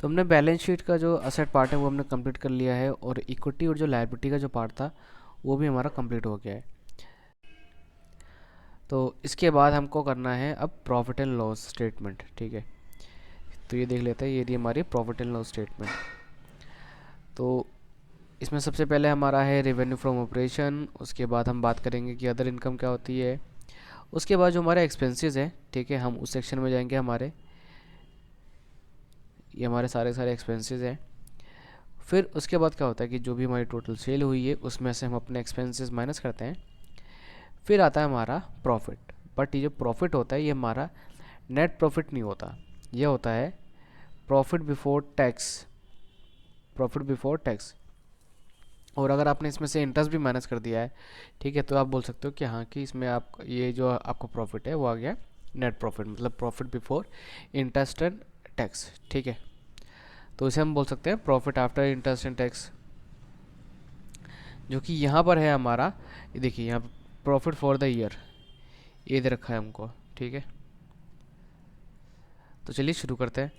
तो हमने balance sheet का जो असेट पार्ट है वो हमने कंप्लीट कर लिया है, और इक्विटी और जो लायबिलिटी का जो पार्ट था वो भी हमारा कंप्लीट हो गया है। तो इसके बाद हमको करना है अब प्रॉफिट एंड लॉस स्टेटमेंट। ठीक है, तो ये देख लेते हैं, ये रही हमारी प्रॉफिट एंड लॉस स्टेटमेंट। तो इसमें सबसे पहले हमारा है रेवेन्यू फ्रॉम ऑपरेशन, उसके बाद हम बात करेंगे कि अदर इनकम क्या होती है, उसके बाद जो हमारे एक्सपेंसेस है, ठीक है, हम उस सेक्शन में जाएंगे। हमारे ये हमारे सारे सारे एक्सपेंसेस हैं। फिर उसके बाद क्या होता है कि जो भी हमारी टोटल सेल हुई है उसमें से हम अपने एक्सपेंसेस माइनस करते हैं। फिर आता है हमारा प्रॉफिट। बट ये जो प्रॉफिट होता है ये हमारा नेट प्रॉफिट नहीं होता, ये होता है profit before tax. Profit before tax. और अगर आपने इसमें से इंटरेस्ट भी माइनस कर दिया है, ठीक है, तो आप बोल सकते हो कि हाँ कि इसमें आप ये जो आपका प्रॉफिट है वो आ गया नेट प्रॉफिट, मतलब profit before interest and tax. ठीक है, तो इसे हम बोल सकते हैं profit after interest and tax, जो कि यहाँ पर है हमारा। ये देखिए यहाँ प्रॉफिट फॉर द ईयर ये दे रखा है हमको। ठीक है, तो चलिए शुरू करते हैं।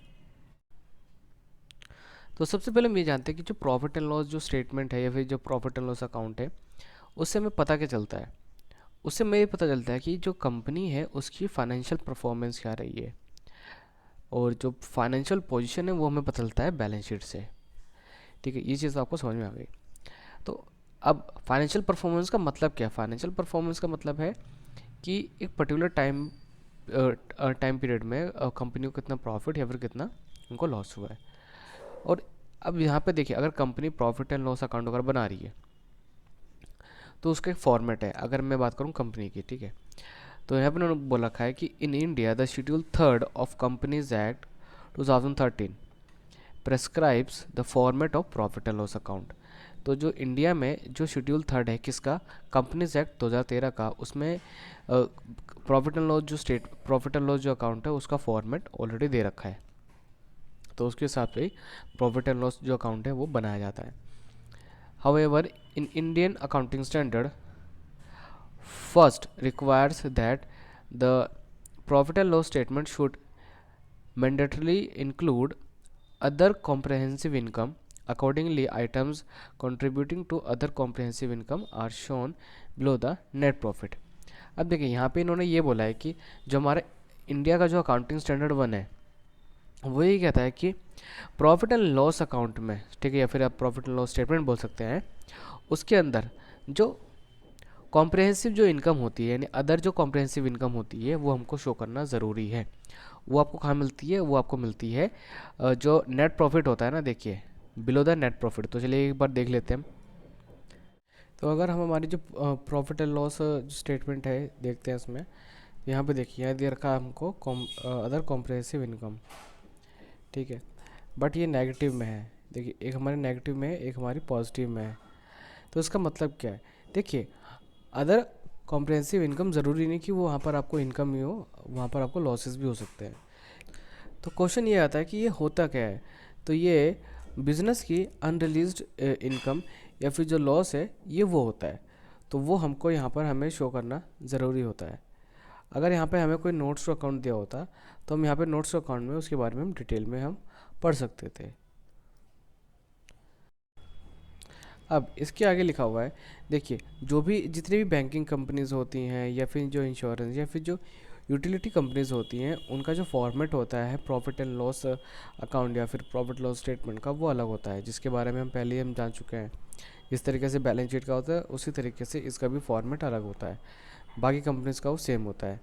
तो सबसे पहले हम ये जानते हैं कि जो प्रॉफिट एंड लॉस जो स्टेटमेंट है या फिर जो प्रॉफिट एंड लॉस अकाउंट है, उससे हमें पता क्या चलता है। उससे हमें ये पता चलता है कि जो कंपनी है उसकी फाइनेंशियल परफॉर्मेंस क्या रही है, और जो फाइनेंशियल पोजीशन है वो हमें पता चलता है बैलेंस शीट से। ठीक है, ये चीज़ आपको समझ में आ गई। तो अब फाइनेंशियल परफॉर्मेंस का मतलब क्या है? फाइनेंशियल परफॉर्मेंस का मतलब है कि एक पर्टिकुलर टाइम पीरियड में कंपनी को कितना प्रॉफिट या फिर कितना उनको लॉस हुआ है। और अब यहाँ पे देखिए, अगर company profit and loss account अगर बना रही है तो उसका एक फॉर्मेट है। अगर मैं बात करूँ कंपनी की, ठीक है, तो यहाँ पर उन्होंने बोल रखा है कि in India the schedule third of companies act 2013 prescribes the format of profit and loss account. तो जो इंडिया में जो शेड्यूल थर्ड है किसका, कंपनीज एक्ट 2013 का, उसमें प्रॉफिट एंड लॉस जो अकाउंट है उसका फॉर्मेट ऑलरेडी दे रखा है। तो उसके हिसाब से प्रॉफिट एंड लॉस जो अकाउंट है वो बनाया जाता है। However in Indian accounting standard first requires that the profit and loss statement should mandatorily include other comprehensive income. Accordingly, items contributing to other comprehensive income are shown below the net profit. अब देखिए यहाँ पे इन्होंने ये बोला है कि जो हमारा इंडिया का जो अकाउंटिंग स्टैंडर्ड वन है वो ये कहता है कि प्रॉफिट एंड लॉस अकाउंट में, ठीक है, या फिर आप प्रॉफिट एंड लॉस स्टेटमेंट बोल सकते हैं, उसके अंदर जो कॉम्प्रहेंसिव जो इनकम होती है यानी अदर जो कॉम्प्रहेंसिव इनकम होती है वो हमको शो करना ज़रूरी है। वो आपको कहाँ मिलती है? वो आपको मिलती है जो नेट प्रॉफिट होता है ना, देखिए बिलो द नेट प्रॉफिट। तो चलिए एक बार देख लेते हैं हम। तो अगर हम हमारी जो प्रॉफिट एंड लॉस स्टेटमेंट है देखते हैं इसमें, यहाँ पे देखिए यहाँ दे रखा है हमको अदर कॉम्प्रहेंसिव इनकम। ठीक है, बट ये नेगेटिव में है। देखिए एक हमारे नेगेटिव में है, एक हमारी पॉजिटिव में है। तो इसका मतलब क्या है? देखिए अदर कॉम्प्रहेंसिव इनकम ज़रूरी नहीं कि वो वहाँ पर आपको इनकम ही हो, वहाँ पर आपको लॉसेस भी हो सकते हैं। तो क्वेश्चन ये आता है कि ये होता क्या है। तो ये बिजनेस की अनरिलीज्ड इनकम या फिर जो लॉस है ये वो होता है। तो वो हमको यहाँ पर हमें शो करना ज़रूरी होता है। अगर यहाँ पे हमें कोई नोट्स टू अकाउंट दिया होता तो हम यहाँ पे नोट्स टू अकाउंट में उसके बारे में हम डिटेल में हम पढ़ सकते थे। अब इसके आगे लिखा हुआ है, देखिए जो भी जितनी भी बैंकिंग कंपनीज होती हैं या फिर जो इंश्योरेंस या फिर जो यूटिलिटी कंपनीज होती हैं उनका जो फॉर्मेट होता है प्रॉफिट एंड लॉस अकाउंट या फिर प्रॉफिट लॉस स्टेटमेंट का, वो अलग होता है, जिसके बारे में हम पहले ही हम जान चुके हैं। जिस तरीके से बैलेंस शीट का होता है उसी तरीके से इसका भी फॉर्मेट अलग होता है, बाकी कंपनीज का वो सेम होता है।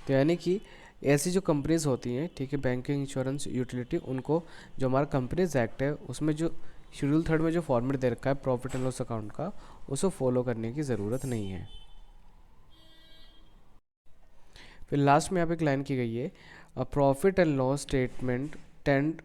तो यानी कि ऐसी जो कंपनीज होती हैं, ठीक है, बैंकिंग इंश्योरेंस यूटिलिटी, उनको जो हमारा कंपनीज एक्ट है उसमें जो शेड्यूल थर्ड में जो फॉर्मेट दे रखा है प्रॉफिट एंड लॉस अकाउंट का, उसको फॉलो करने की ज़रूरत नहीं है। फिर लास्ट में यहाँ पे एक लाइन की गई है, a profit and loss statement tend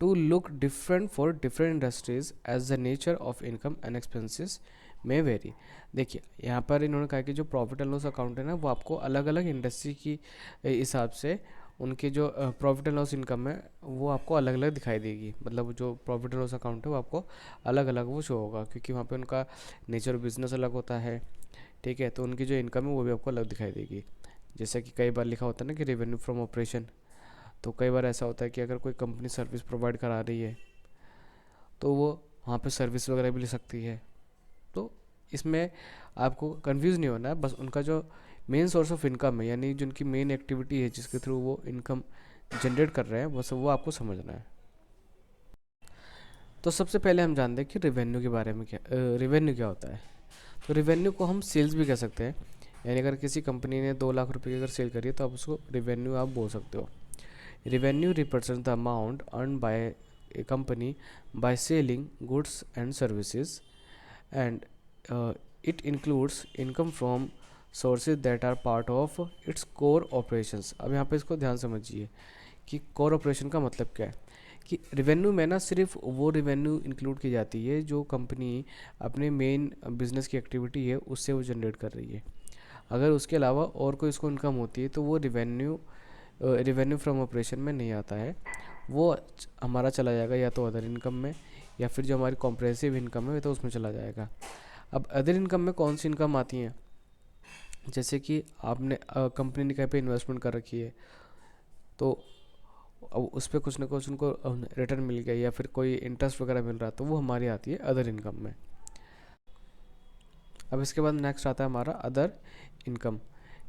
to look different for different industries as the nature of income and expenses में वेरी। देखिए यहाँ पर इन्होंने कहा कि जो प्रॉफिट एंड लॉस अकाउंट है ना वो आपको अलग अलग इंडस्ट्री की हिसाब से उनके जो प्रॉफिट एंड लॉस इनकम है वो आपको अलग अलग दिखाई देगी। मतलब जो प्रॉफिट एंड लॉस अकाउंट है वो आपको अलग अलग वो शो होगा, क्योंकि वहाँ पे उनका नेचर ऑफ बिजनेस अलग होता है। ठीक है, तो उनकी जो इनकम है वो भी आपको अलग दिखाई देगी। जैसा कि कई बार लिखा होता है ना कि रेवेन्यू फ्रॉम ऑपरेशन, तो कई बार ऐसा होता है कि अगर कोई कंपनी सर्विस प्रोवाइड करा रही है तो वो वहाँ पे सर्विस वगैरह भी ले सकती है। तो इसमें आपको कंफ्यूज नहीं होना है, बस उनका जो मेन सोर्स ऑफ इनकम है, यानी जो उनकी मेन एक्टिविटी है जिसके थ्रू वो इनकम जनरेट कर रहे हैं, बस वो आपको समझना है। तो सबसे पहले हम जानते हैं कि रेवेन्यू के बारे में। रेवेन्यू क्या होता है? तो रेवेन्यू को हम सेल्स भी कह सकते हैं, यानी अगर किसी कंपनी ने 2 लाख रुपए की अगर सेल करी है तो आप उसको रेवेन्यू आप बोल सकते हो। Revenue represent the amount earn by A company by selling goods and services and it includes income from sources that are part of its core operations। अब यहाँ पे इसको ध्यान समझिए कि कोर ऑपरेशन का मतलब क्या है, कि रेवेन्यू में ना सिर्फ वो रेवेन्यू इंक्लूड की जाती है जो कंपनी अपने मेन बिजनेस की एक्टिविटी है उससे वो जनरेट कर रही है। अगर उसके अलावा और कोई उसको इनकम होती है तो वो रेवेन्यू फ्रॉम ऑपरेशन में नहीं आता है, वो हमारा चला जाएगा या तो अदर इनकम में, या फिर जो हमारी कॉम्प्रेहेंसिव इनकम है तो उसमें चला जाएगा। अब अदर इनकम में कौन सी इनकम आती हैं? जैसे कि आपने कंपनी ने कहीं पे इन्वेस्टमेंट कर रखी है तो अब उस पर कुछ ना कुछ उनको रिटर्न मिल गया या फिर कोई इंटरेस्ट वगैरह मिल रहा है, तो वो हमारी आती है अदर इनकम में। अब इसके बाद नेक्स्ट आता है हमारा अदर इनकम।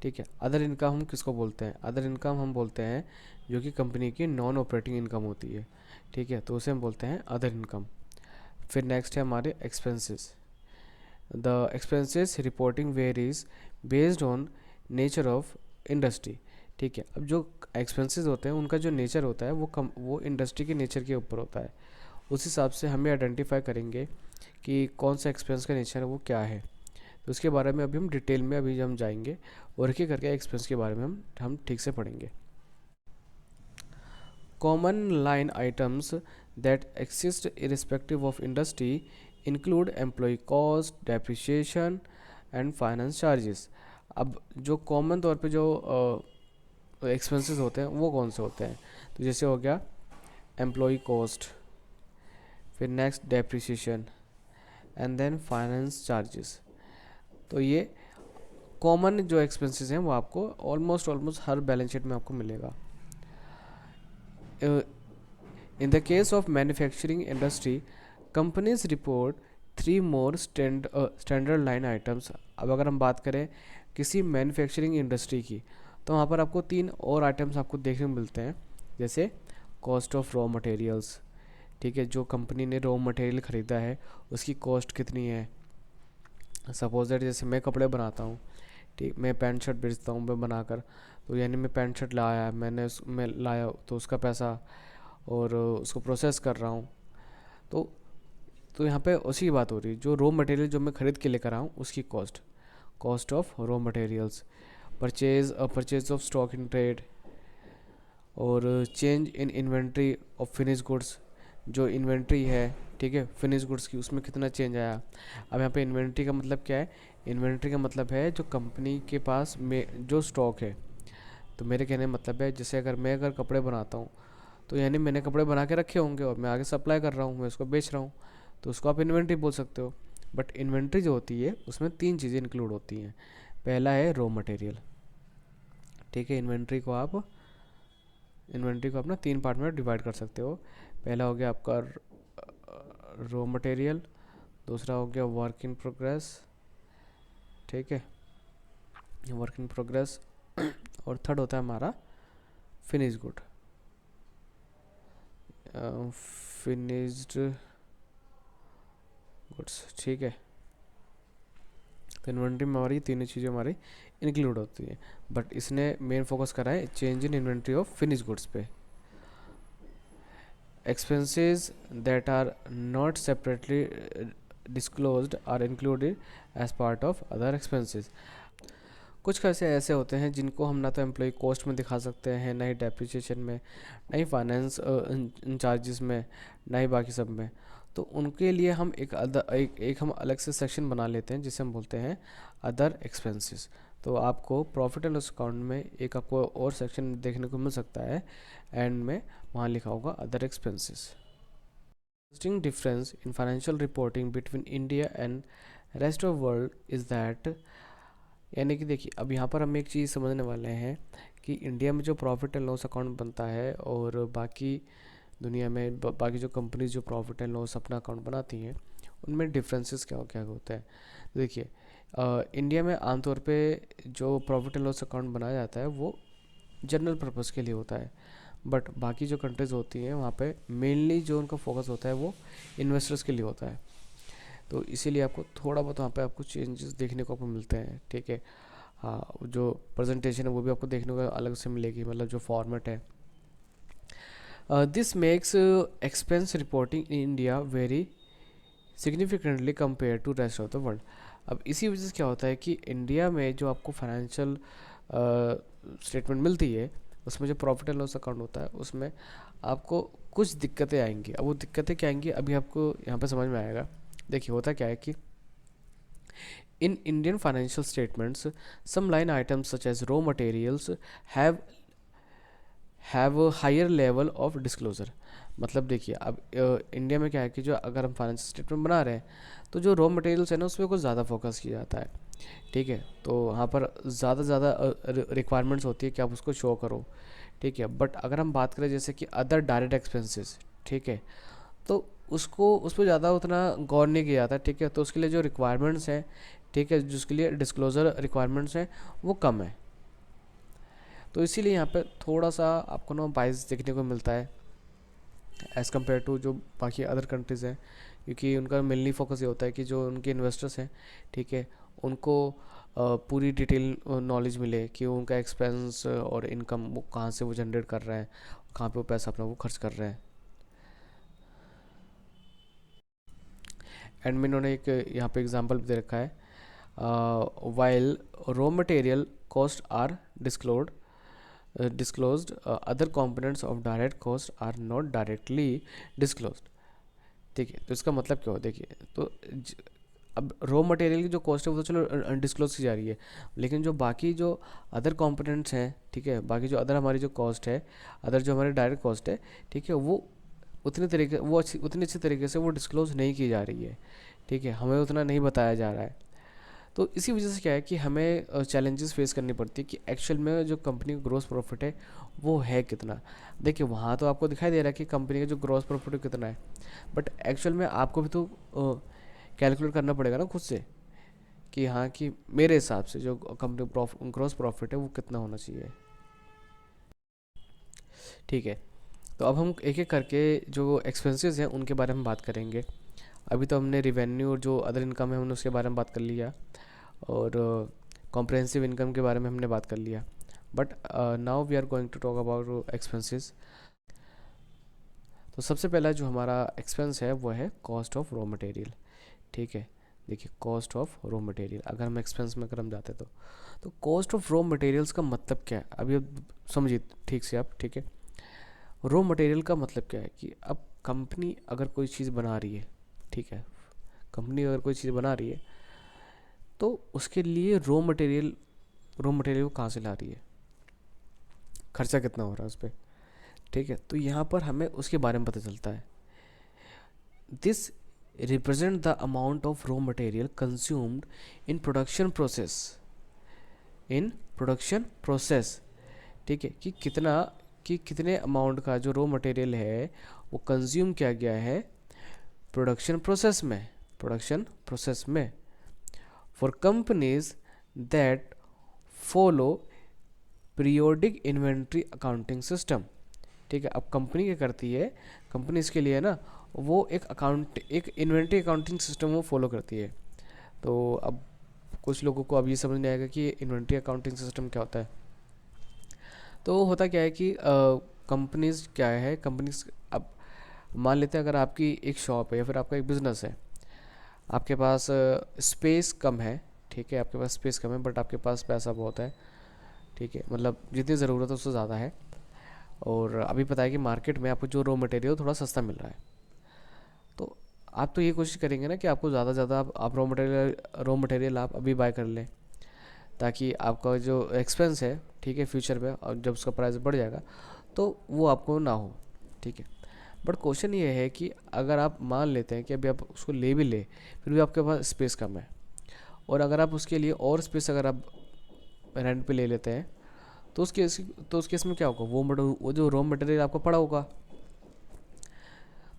ठीक है, अदर इनकम हम किसको बोलते हैं? अदर इनकम हम बोलते हैं जो कि कंपनी की नॉन ऑपरेटिंग इनकम होती है। ठीक है, तो उसे हम बोलते हैं अदर इनकम। फिर नेक्स्ट है हमारे expenses. The expenses reporting varies based on nature of industry. ठीक है, अब जो एक्सपेंसेस होते हैं उनका जो नेचर होता है वो इंडस्ट्री के नेचर के ऊपर होता है। उस हिसाब से हमें आइडेंटिफाई करेंगे कि कौन सा एक्सपेंस का नेचर है वो क्या है। तो उसके बारे में अभी हम डिटेल में अभी हम जाएंगे और एक एक करके एक्सपेंस के बारे में हम ठीक से पढ़ेंगे। Common line items that exist irrespective of industry include employ cost, depreciation and finance charges. अब जो कॉमन तौर पे जो एक्सपेंसेस होते हैं वो कौन से होते हैं? तो जैसे हो गया एम्प्लॉय कॉस्ट, फिर next depreciation and then finance charges. तो ये कॉमन जो एक्सपेंसेस हैं वो आपको ऑलमोस्ट हर बैलेंस शीट में आपको मिलेगा। In the case of manufacturing industry companies report 3 more standard line items. अब अगर हम बात करें किसी मैन्युफैक्चरिंग इंडस्ट्री की तो वहाँ पर आपको 3 और आइटम्स आपको देखने को मिलते हैं, जैसे कॉस्ट ऑफ रॉ मटेरियल्स। ठीक है, जो कंपनी ने रॉ मटेरियल ख़रीदा है उसकी कॉस्ट कितनी है। सपोज दैट जैसे मैं कपड़े बनाता हूँ, ठीक, मैं पैंट शर्ट बेचता हूँ मैं बनाकर, तो यानी मैं पैंट शर्ट लाया, मैं लाया तो उसका पैसा, और उसको प्रोसेस कर रहा हूँ। तो यहाँ पे उसी की बात हो रही है, जो रॉ मटेरियल जो मैं ख़रीद के लेकर आऊँ उसकी cost of raw materials, purchase of stock in trade, और change in inventory of finish goods. जो इन्वेंट्री है, ठीक है, फिनिश गुड्स की, उसमें कितना चेंज आया। अब यहाँ पे इन्वेंट्री का मतलब क्या है? इन्वेंट्री का मतलब है जो कंपनी के पास में जो स्टॉक है। तो मेरे कहने का मतलब है जैसे अगर कपड़े बनाता हूँ तो यानी मैंने कपड़े बना के रखे होंगे और मैं आगे सप्लाई कर रहा हूँ, मैं उसको बेच रहा हूँ, तो उसको आप इन्वेंट्री बोल सकते हो। बट इन्वेंट्री जो होती है उसमें 3 चीज़ें इंक्लूड होती हैं। पहला है रॉ मटेरियल। ठीक है, इन्वेंट्री को अपना 3 पार्ट में डिवाइड कर सकते हो। पहला हो गया आपका रॉ मटेरियल, दूसरा हो गया वर्क इन प्रोग्रेस, ठीक है, वर्क इन प्रोग्रेस, और थर्ड होता है हमारा फिनिश गुड, फिनिश्ड गुड्स। ठीक है, तो इन्वेंट्री में हमारी तीनों चीज़ें हमारी इंक्लूड होती हैं, बट इसने मेन फोकस करा है change in inventory of finish goods पे। Expenses that are not separately disclosed are included as part of other expenses. कुछ खर्चे ऐसे होते हैं जिनको हम ना तो एम्प्लॉय कॉस्ट में दिखा सकते हैं, ना ही डेप्रिसिएशन में, ना ही फाइनेंस चार्जेस में, ना ही बाकी सब में। तो उनके लिए हम एक हम अलग से सेक्शन बना लेते हैं जिसे हम बोलते हैं अदर एक्सपेंसेस। तो आपको प्रॉफिट एंड लॉस अकाउंट में एक आपको और सेक्शन देखने को मिल सकता है, एंड में वहाँ लिखा होगा other expenses. Interesting difference in financial reporting between India and rest of world is that, यानी कि देखिए अब यहाँ पर हम एक चीज़ समझने वाले हैं कि इंडिया में जो प्रॉफिट एंड लॉस अकाउंट बनता है और बाकी दुनिया में बाकी जो कंपनीज जो प्रॉफिट एंड लॉस अपना अकाउंट बनाती हैं उनमें डिफरेंसेस क्या क्या होता है। देखिए, इंडिया में आमतौर पे जो प्रॉफिट एंड लॉस अकाउंट बनाया जाता है वो जनरल पर्पज़ के लिए होता है, बट बाकी जो कंट्रीज़ होती हैं वहाँ पे मेनली जो उनका फोकस होता है वो इन्वेस्टर्स के लिए होता है। तो इसीलिए आपको थोड़ा बहुत वहाँ पे आपको चेंजेस देखने को आपको मिलते हैं, ठीक है। हाँ, जो प्रेजेंटेशन है वो भी आपको देखने को अलग से मिलेगी, मतलब जो फॉर्मेट है। This makes expense reporting in India very significantly compare to rest of the world. अब इसी वजह से क्या होता है कि इंडिया में जो आपको फाइनेंशियल स्टेटमेंट मिलती है उसमें जो प्रॉफिट एंड लॉस अकाउंट होता है उसमें आपको कुछ दिक्कतें आएंगी। अब वो दिक्कतें क्या आएंगी अभी आपको यहाँ पे समझ में आएगा। देखिए, होता क्या है कि in Indian financial statements some line items such as raw materials have higher level of disclosure. मतलब देखिए, अब इंडिया में क्या है कि जो अगर हम फाइनेंशियल स्टेटमेंट बना रहे हैं तो जो रॉ मटेरियल्स है ना उसमें कुछ ज़्यादा फोकस किया जाता है, ठीक है। तो वहाँ पर ज़्यादा रिक्वायरमेंट्स होती है कि आप उसको शो करो, ठीक है। बट अगर हम बात करें जैसे कि अदर डायरेक्ट एक्सपेंसेस, ठीक है, तो उसको उस पर ज़्यादा उतना गौर नहीं किया जाता, ठीक है। तो उसके लिए जो रिक्वायरमेंट्स हैं, ठीक है, जिसके लिए डिस्क्लोज़र रिक्वायरमेंट्स हैं वो कम है। तो इसीलिए यहाँ पे थोड़ा सा आपको ना बाइस देखने को मिलता है एज़ कम्पेयर टू जो बाकी अदर कंट्रीज़ हैं, क्योंकि उनका मेनली फोकस ये होता है कि जो उनके इन्वेस्टर्स हैं, ठीक है, उनको पूरी डिटेल नॉलेज मिले कि उनका एक्सपेंस और इनकम वो कहाँ से वो जनरेट कर रहे हैं, कहाँ पे वो पैसा अपना वो खर्च कर रहे हैं। एंड में इन्होंने एक यहाँ पे एग्जांपल भी दे रखा है, while raw material cost are disclosed, other components of direct cost are not directly disclosed, ठीक है। तो इसका मतलब क्या हो, देखिए, तो अब रॉ मटेरियल की जो कॉस्ट है वो तो चलो अनडिस्क्लोज की जा रही है, लेकिन जो बाकी जो अदर कंपोनेंट्स हैं, ठीक है, बाकी जो अदर हमारी जो कॉस्ट है, अदर जो हमारी डायरेक्ट कॉस्ट है, ठीक है, वो उतनी अच्छी तरीके से वो डिस्क्लोज नहीं की जा रही है, ठीक है, हमें उतना नहीं बताया जा रहा है। तो इसी वजह से क्या है कि हमें चैलेंजेस फेस करनी पड़ती है कि एक्चुअल में जो कंपनी का ग्रॉस प्रॉफिट है वो है कितना। देखिए, वहाँ तो आपको दिखाई दे रहा है कि कंपनी का जो ग्रॉस प्रॉफिट कितना है, बट एक्चुअल में आपको भी तो कैलकुलेट करना पड़ेगा ना खुद से कि हाँ, कि मेरे हिसाब से जो कंपनी ग्रॉस प्रॉफिट है वो कितना होना चाहिए, ठीक है। तो अब हम एक एक करके जो एक्सपेंसेस हैं उनके बारे में बात करेंगे। अभी तो हमने रिवेन्यू और जो अदर इनकम है हमने उसके बारे में बात कर लिया, और कॉम्प्रहेंसिव इनकम के बारे में हमने बात कर लिया, but now we are going to talk about expenses. तो सबसे पहला जो हमारा एक्सपेंस है वो है कॉस्ट ऑफ रॉ मटेरियल, ठीक है। देखिए, कॉस्ट ऑफ रॉ मटेरियल अगर हम एक्सपेंस में अगर हम जाते तो कॉस्ट ऑफ रॉ मटेरियल्स का मतलब क्या है अभी अब समझिए ठीक से आप, ठीक है। रॉ मटेरियल का मतलब क्या है कि अब कंपनी अगर कोई चीज़ बना रही है, ठीक है, कंपनी अगर कोई चीज़ बना रही है तो उसके लिए रॉ मटेरियल को कहाँ से ला रही है, खर्चा कितना हो रहा है उस पर, ठीक है। तो यहाँ पर हमें उसके बारे में पता चलता है। This represent the amount of raw material consumed in production process, ठीक है, कि कितने अमाउंट का जो रॉ मटेरियल है वो कंज्यूम किया गया है प्रोडक्शन प्रोसेस में for companies that follow periodic inventory accounting system, ठीक है। अब कंपनी क्या करती है, कंपनी इसके लिए ना वो एक इन्वेंट्री अकाउंटिंग सिस्टम वो फॉलो करती है। तो अब कुछ लोगों को अब ये समझ नहीं आएगा कि इन्वेंट्री अकाउंटिंग सिस्टम क्या होता है। तो होता क्या है कि कंपनीज क्या है, कंपनीज अब मान लेते हैं अगर आपकी एक शॉप है या फिर आपका एक बिज़नेस है, आपके पास स्पेस कम है, ठीक है, आपके पास स्पेस कम है बट आपके पास पैसा बहुत है, ठीक है, मतलब जितनी ज़रूरत है उससे ज़्यादा है, और अभी पता है कि मार्केट में आपको जो रॉ मटेरियल थोड़ा सस्ता मिल रहा है, तो आप तो ये कोशिश करेंगे ना कि आपको ज़्यादा से ज़्यादा आप रॉ मटेरियल आप अभी बाय कर लें, ताकि आपका जो एक्सपेंस है, ठीक है, फ्यूचर में और जब उसका प्राइस बढ़ जाएगा तो वो आपको ना हो, ठीक है। बट क्वेश्चन ये है कि अगर आप मान लेते हैं कि अभी आप उसको ले भी ले फिर भी आपके पास स्पेस कम है, और अगर आप उसके लिए और स्पेस अगर आप रेंट पे ले लेते हैं तो उस केस में क्या होगा, वो जो रॉ मटेरियल आपको पड़ा होगा।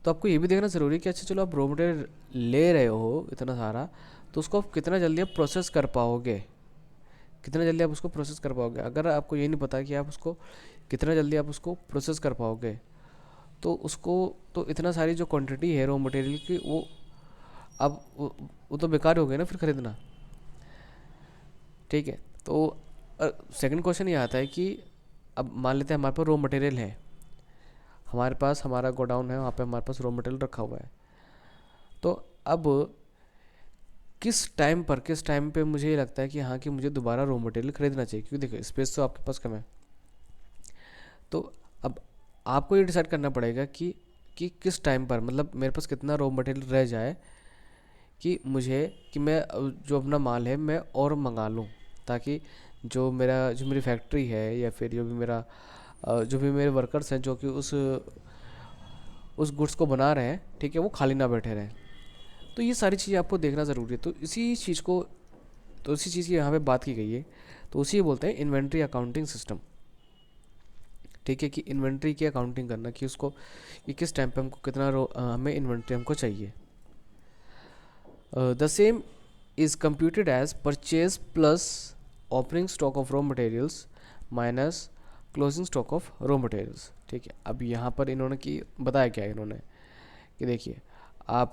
तो आपको ये भी देखना ज़रूरी है कि अच्छा चलो आप रॉ मटेरियल ले रहे हो इतना सारा, तो उसको आप कितना जल्दी आप प्रोसेस कर पाओगे, कितना जल्दी आप उसको प्रोसेस कर पाओगे। अगर आपको ये नहीं पता कि आप उसको कितना जल्दी आप उसको प्रोसेस कर पाओगे, तो उसको तो इतना सारी जो क्वांटिटी है रॉ मटेरियल की, अब वो तो बेकार हो गया ना फिर ख़रीदना। ठीक है, तो सेकंड क्वेश्चन ये आता है कि अब मान लेते हैं हमारे पास रॉ मटेरियल है, हमारे पास हमारा गोडाउन है, वहाँ पे हमारे पास रॉ मटेरियल रखा हुआ है। तो अब किस टाइम पे मुझे ये लगता है कि हाँ कि मुझे दोबारा रॉ मटेरियल खरीदना चाहिए, क्योंकि देखो स्पेस तो आपके पास कम है। तो अब आपको ये डिसाइड करना पड़ेगा कि किस टाइम पर, मतलब मेरे पास कितना रॉ मटेरियल रह जाए कि मैं जो अपना माल है मैं और मंगा लूँ, ताकि जो मेरी फैक्ट्री है या फिर जो भी मेरे वर्कर्स हैं जो कि उस गुड्स को बना रहे हैं, ठीक है, वो खाली ना बैठे रहें। तो ये सारी चीज़ें आपको देखना ज़रूरी है। तो इसी चीज़ की यहाँ पे बात की गई है। तो उसी बोलते हैं इन्वेंट्री अकाउंटिंग सिस्टम। ठीक है, कि इन्वेंट्री की अकाउंटिंग करना, कि किस टाइम पे हमको हमें इन्वेंट्री हमको चाहिए। The same is computed as purchase plus opening stock of raw materials minus closing stock of raw materials. ठीक है, अब यहाँ पर इन्होंने बताया क्या है इन्होंने, कि देखिए आप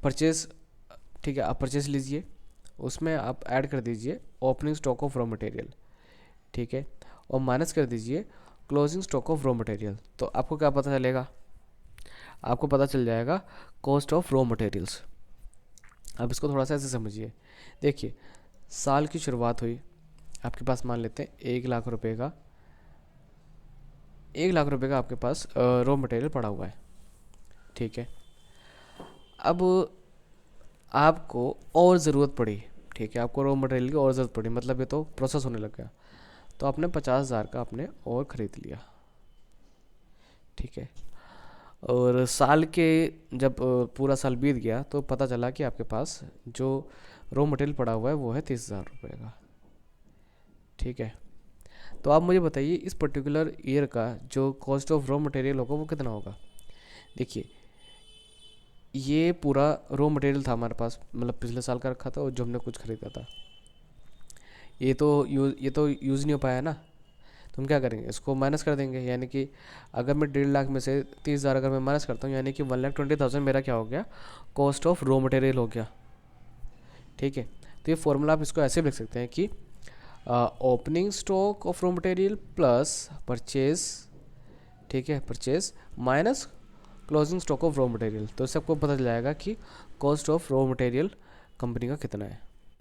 परचेज, ठीक है, आप परचेज लीजिए, उसमें आप ऐड कर दीजिए opening stock of raw material, ठीक है, और माइनस कर दीजिए closing stock of raw material. तो आपको क्या पता चलेगा, आपको पता चल जाएगा कॉस्ट ऑफ रॉ मटेरियल्स। अब इसको थोड़ा सा ऐसे समझिए, देखिए साल की शुरुआत हुई, आपके पास मान लेते हैं 1 लाख रुपए का आपके पास रॉ मटेरियल पड़ा हुआ है। ठीक है, अब आपको और ज़रूरत पड़ी, ठीक है, आपको रॉ मटेरियल की और ज़रूरत पड़ी, मतलब ये तो प्रोसेस होने लग गया, तो आपने 50,000 का आपने और ख़रीद लिया। ठीक है, और जब पूरा साल बीत गया तो पता चला कि आपके पास जो रॉ मटेरियल पड़ा हुआ है वो है 30,000 रुपये का। ठीक है, तो आप मुझे बताइए इस पर्टिकुलर ईयर का जो कॉस्ट ऑफ रॉ मटेरियल होगा वो कितना होगा। देखिए ये पूरा रॉ मटेरियल था हमारे पास, मतलब पिछले साल का रखा था और जो हमने कुछ ख़रीदा था, ये तो यूज़ नहीं हो पाया ना, तो हम क्या करेंगे, इसको माइनस कर देंगे। यानी कि अगर मैं 1.5 लाख में से 30,000 अगर मैं माइनस करता हूँ, यानी कि 1,20,000 मेरा क्या हो गया, कॉस्ट ऑफ रॉ मटेरियल हो गया। ठीक है, तो ये फॉर्मूला आप इसको ऐसे भी लिख सकते हैं कि opening stock of raw material plus purchase, ठीक है, purchase minus closing stock of raw material. तो इससे आपको पता चल जाएगा कि cost of raw material company का कितना है।